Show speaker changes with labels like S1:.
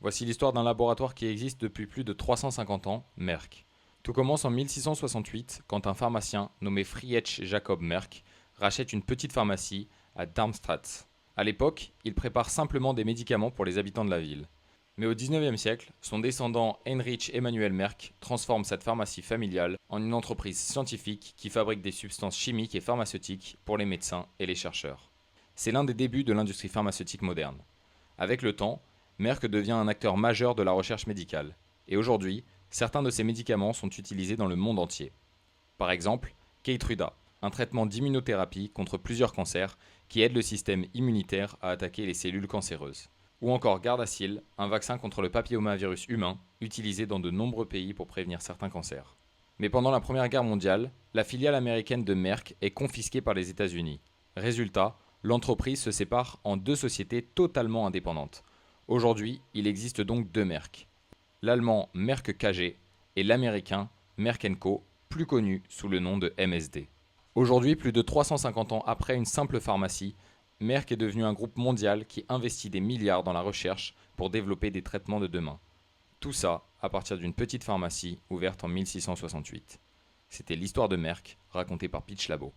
S1: Voici l'histoire d'un laboratoire qui existe depuis plus de 350 ans, Merck. Tout commence en 1668 quand un pharmacien nommé Friedrich Jacob Merck rachète une petite pharmacie à Darmstadt. À l'époque, il prépare simplement des médicaments pour les habitants de la ville. Mais au XIXe siècle, son descendant Heinrich Emanuel Merck transforme cette pharmacie familiale en une entreprise scientifique qui fabrique des substances chimiques et pharmaceutiques pour les médecins et les chercheurs. C'est l'un des débuts de l'industrie pharmaceutique moderne. Avec le temps, Merck devient un acteur majeur de la recherche médicale. Et aujourd'hui, certains de ces médicaments sont utilisés dans le monde entier. Par exemple, Keytruda, un traitement d'immunothérapie contre plusieurs cancers qui aide le système immunitaire à attaquer les cellules cancéreuses. Ou encore Gardasil, un vaccin contre le papillomavirus humain, utilisé dans de nombreux pays pour prévenir certains cancers. Mais pendant la Première Guerre mondiale, la filiale américaine de Merck est confisquée par les États-Unis. Résultat, l'entreprise se sépare en deux sociétés totalement indépendantes. Aujourd'hui, il existe donc deux Merck. L'allemand Merck KG et l'américain Merck & Co, plus connu sous le nom de MSD. Aujourd'hui, plus de 350 ans après une simple pharmacie, Merck est devenu un groupe mondial qui investit des milliards dans la recherche pour développer des traitements de demain. Tout ça à partir d'une petite pharmacie ouverte en 1668. C'était l'histoire de Merck, racontée par Pitch Labo.